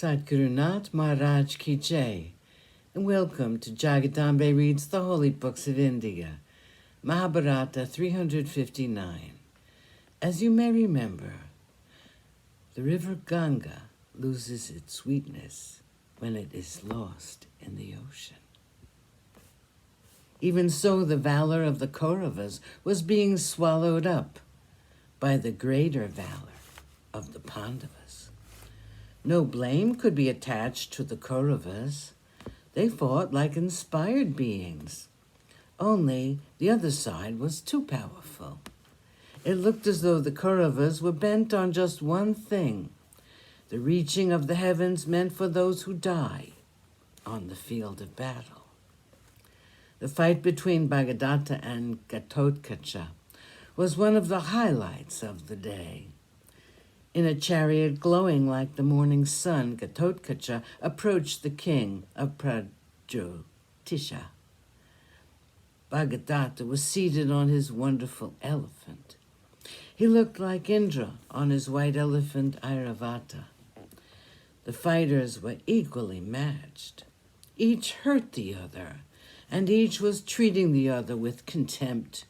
Sadhguru Nath Maharaj Ki Jai, and welcome to Jagadambe Reads the Holy Books of India, Mahabharata 359. As you may remember, the river Ganga loses its sweetness when it is lost in the ocean. Even so, the valor of the Kauravas was being swallowed up by the greater valor of the Pandavas. No blame could be attached to the Kauravas. They fought like inspired beings. Only the other side was too powerful. It looked as though the Kauravas were bent on just one thing, the reaching of the heavens meant for those who die on the field of battle. The fight between Bhagadatta and Ghatotkacha was one of the highlights of the day. In a chariot glowing like the morning sun, Ghatotkacha approached the king of Prajotisha. Bhagadatta was seated on his wonderful elephant. He looked like Indra on his white elephant Airavata. The fighters were equally matched. Each hurt the other, and each was treating the other with contempt.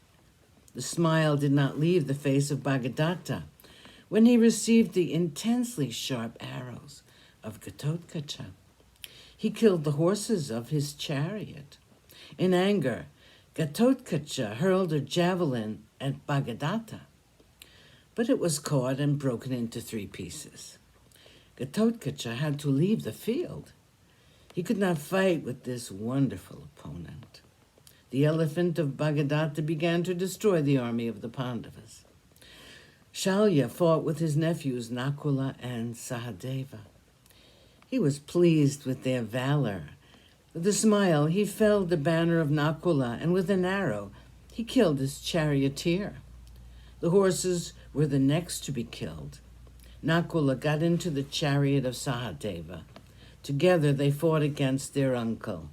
The smile did not leave the face of Bhagadatta when he received the intensely sharp arrows of Ghatotkacha. He killed the horses of his chariot. In anger, Ghatotkacha hurled a javelin at Bhagadatta, but it was caught and broken into 3 pieces. Ghatotkacha had to leave the field. He could not fight with this wonderful opponent. The elephant of Bhagadatta began to destroy the army of the Pandavas. Shalya fought with his nephews Nakula and Sahadeva. He was pleased with their valor. With a smile, he felled the banner of Nakula, and with an arrow, he killed his charioteer. The horses were the next to be killed. Nakula got into the chariot of Sahadeva. Together they fought against their uncle.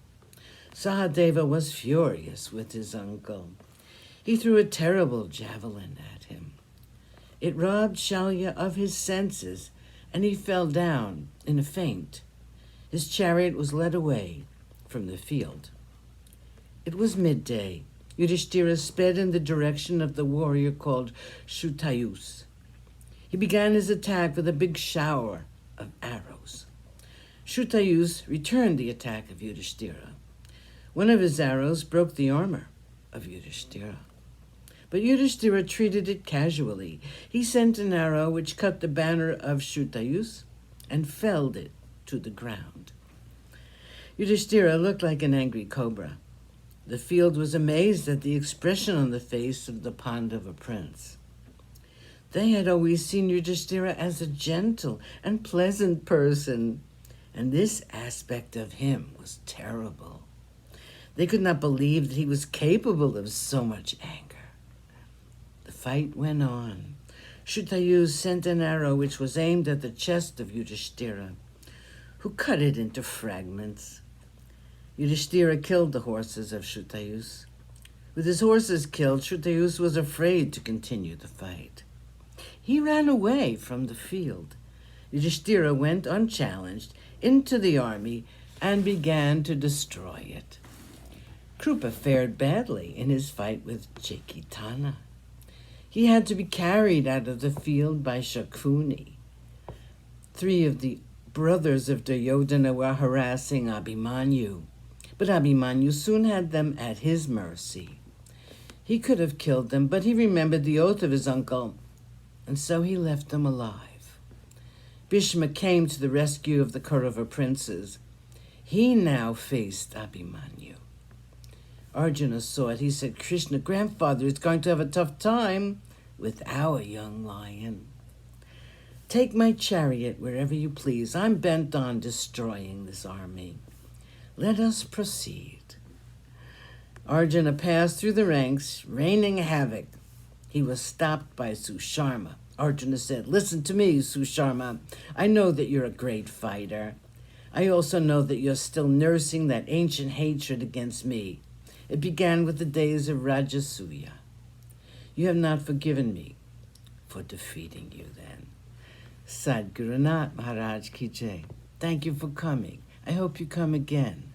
Sahadeva was furious with his uncle. He threw a terrible javelin at him. It robbed Shalya of his senses, and he fell down in a faint. His chariot was led away from the field. It was midday. Yudhishthira sped in the direction of the warrior called Shutayus. He began his attack with a big shower of arrows. Shutayus returned the attack of Yudhishthira. One of his arrows broke the armor of Yudhishthira. But Yudhishthira treated it casually. He sent an arrow which cut the banner of Shutayus and felled it to the ground. Yudhishthira looked like an angry cobra. The field was amazed at the expression on the face of the Pandava prince. They had always seen Yudhishthira as a gentle and pleasant person, and this aspect of him was terrible. They could not believe that he was capable of so much anger. The fight went on. Shutayus sent an arrow which was aimed at the chest of Yudhishthira, who cut it into fragments. Yudhishthira killed the horses of Shutayus. With his horses killed, Shutayus was afraid to continue the fight. He ran away from the field. Yudhishthira went unchallenged into the army and began to destroy it. Krupa fared badly in his fight with Chaitanya. He had to be carried out of the field by Shakuni. 3 of the brothers of Duryodhana were harassing Abhimanyu, but Abhimanyu soon had them at his mercy. He could have killed them, but he remembered the oath of his uncle, and so he left them alive. Bhishma came to the rescue of the Kaurava princes. He now faced Abhimanyu. Arjuna saw it. He said, "Krishna, grandfather is going to have a tough time with our young lion. Take my chariot wherever you please. I'm bent on destroying this army. Let us proceed." Arjuna passed through the ranks, raining havoc. He was stopped by Susharma. Arjuna said, "Listen to me, Susharma. I know that you're a great fighter. I also know that you're still nursing that ancient hatred against me. It began with the days of Rajasuya. You have not forgiven me for defeating you then." Sadhguru Nath Maharaj Ki Jai. Thank you for coming. I hope you come again.